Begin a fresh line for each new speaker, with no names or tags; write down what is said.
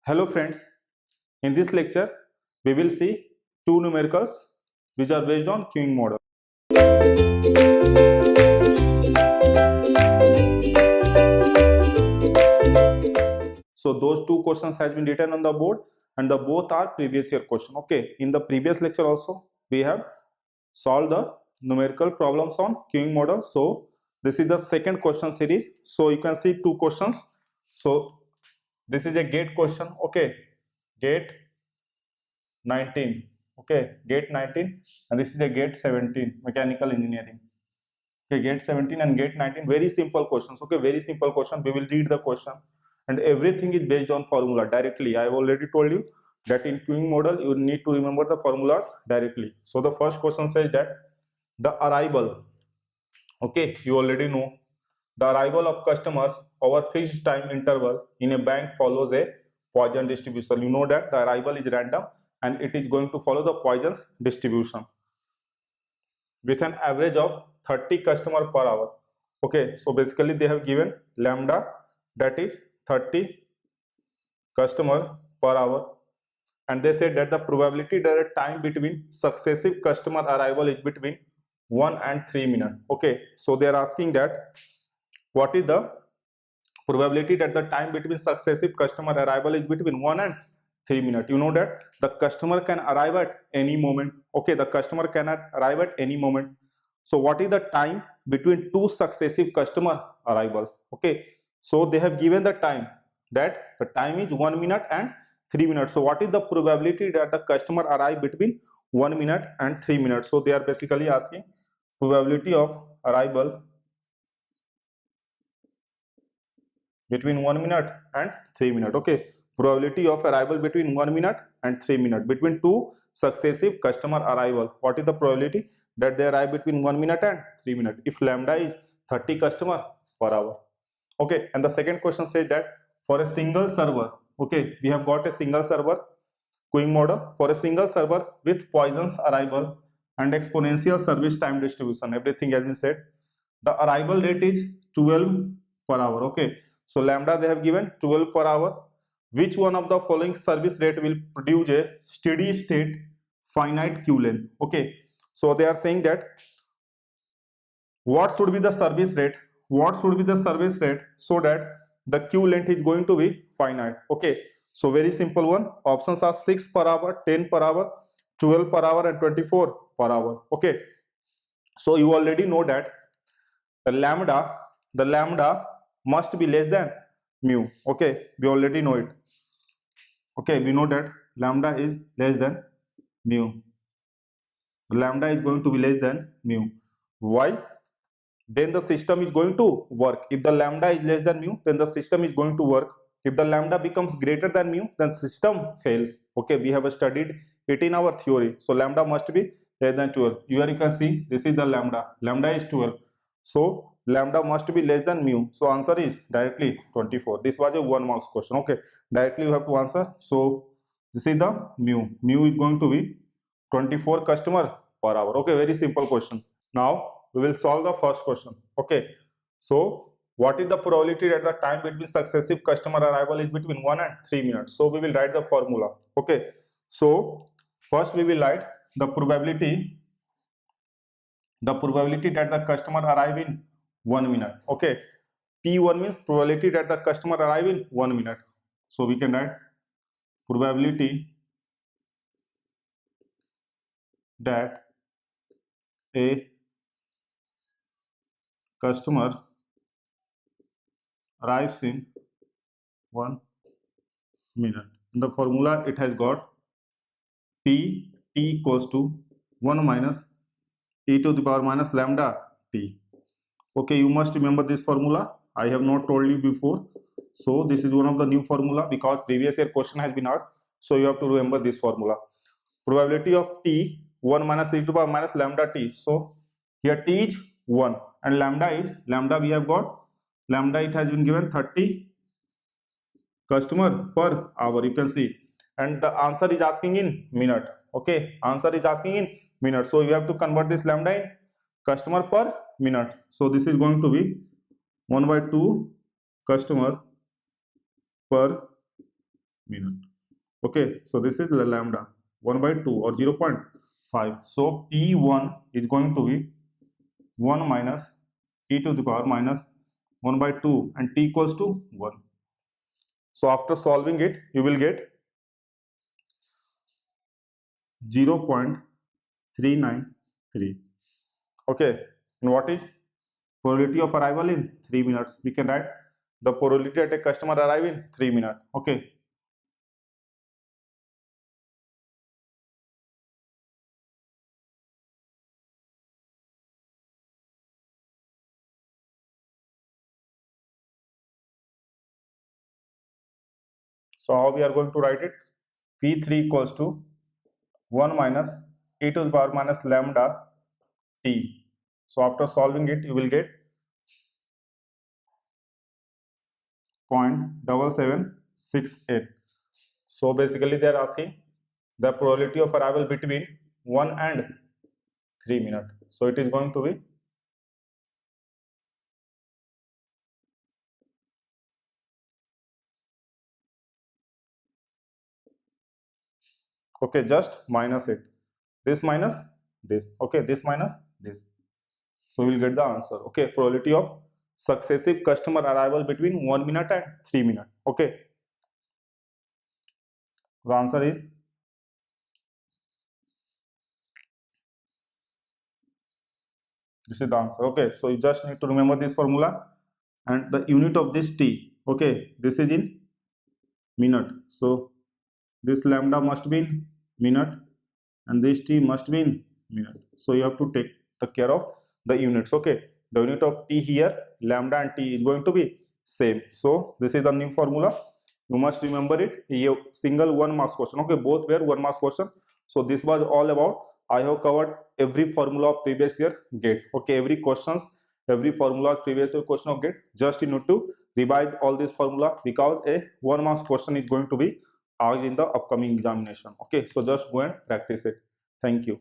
Hello friends, in this lecture we will see two numericals which are based on queuing model. So those two questions has been written on the board and the both are previous year question. Okay, in the previous lecture also we have solved the numerical problems on queuing model. So this is the second question series. So you can see two questions. So this is a gate question. Okay, gate 19. Okay, gate 19 and this is a gate 17 mechanical engineering. Okay, gate 17 and gate 19, very simple questions. Okay, very simple question. We will read the question and everything is based on formula directly. I have already told you that in queuing model you need to remember the formulas directly. So the first question says that the arrival, okay, you already know the arrival of customers over fixed time interval in a bank follows a Poisson distribution. You know that the arrival is random and it is going to follow the Poisson's distribution with an average of 30 customer per hour. Okay, so basically they have given lambda, that is 30 customer per hour, and they said that the probability that the time between successive customer arrival is between 1 and 3 minutes. Okay, so they are asking that what is the probability that the time between successive customer arrival is between 1 and 3 minutes. You know that the customer can arrive at any moment. Okay, the customer cannot arrive at any moment. So what is the time between two successive customer arrivals? Okay, so they have given the time, that the time is 1 minute and 3 minutes. So what is the probability that the customer arrive between 1 minute and 3 minutes? So they are basically asking probability of arrival between 1 minute and 3 minutes. Okay, probability of arrival between 1 minute and 3 minutes between two successive customer arrival. What is the probability that they arrive between 1 minute and 3 minutes if lambda is 30 customer per hour? Okay, and the second question says that for a single server, okay, we have got a single server queuing model for a single server with Poisson's arrival and exponential service time distribution. Everything has been said. The arrival rate is 12 per hour. Okay, so lambda they have given 12 per hour. Which one of the following service rate will produce a steady state finite queue length? Okay, so they are saying that what should be the service rate? What should be the service rate so that the queue length is going to be finite? Okay, so very simple one. Options are 6 per hour, 10 per hour, 12 per hour, and 24 per hour. Okay, so you already know that the lambda must be less than mu. Okay, we already know it. Okay, we know that lambda is less than mu. Lambda is going to be less than mu. Why? Then the system is going to work. If the lambda is less than mu, then the system is going to work. If the lambda becomes greater than mu, then system fails. Okay, we have studied it in our theory. So lambda must be less than 12. Here you can see this is the lambda. Lambda is 12. So lambda must be less than mu. So answer is directly 24. This was a 1 marks question. Okay, directly you have to answer. So this is the mu. Mu is going to be 24 customer per hour. Okay, very simple question. Now we will solve the first question. Okay, so what is the probability that the time between successive customer arrival is between 1 and 3 minutes? So we will write the formula. Okay, so first we will write the probability that the customer arrive in 1 minute. Okay, P1 means probability that the customer arrive in 1 minute. So we can write probability that a customer arrives in 1 minute. In the formula it has got P t equals to 1 minus e to the power minus lambda t. Okay, you must remember this formula. I have not told you before. So this is one of the new formula because previous year question has been asked. So you have to remember this formula. Probability of t 1 minus e to the power minus lambda t. So here t is 1 and lambda we have got lambda, it has been given 30 customer per hour, you can see, and the answer is asking in minute. Okay, answer is asking in minute, so you have to convert this lambda in customer per minute. So this is going to be 1/2 customer per minute. Okay, so this is lambda 1 by 2 or 0.5. So P1 is going to be 1 minus e to the power minus 1 by 2 and t equals to 1. So after solving it, you will get 0.393. Okay, and what is probability of arrival in 3 minutes? We can write the probability at a customer arrive in 3 minutes. Okay, so how we are going to write it? P3 equals to 1 minus e to the power minus lambda t. So after solving it, you will get 0.7768. So basically they are asking the probability of arrival between 1 and 3 minutes. So it is going to be okay, just minus it. This minus this. Okay, this minus this. So we'll get the answer. Okay, probability of successive customer arrival between 1 minute and 3 minutes. Okay, the answer is this is the answer. Okay, so you just need to remember this formula and the unit of this t. Okay, this is in minute. So this lambda must be in minute and this t must be in minute. So you have to take care of the units. Okay, the unit of t here, lambda and t is going to be same. So this is the new formula. You must remember it. A single 1 marks question. Okay, both were 1 marks question. So this was all about. I have covered every formula of previous year GATE. Okay, every questions, every formula of previous year question of GATE. Just you need to revise all this formula because a 1 marks question is going to be asked in the upcoming examination. Okay, so just go and practice it. Thank you.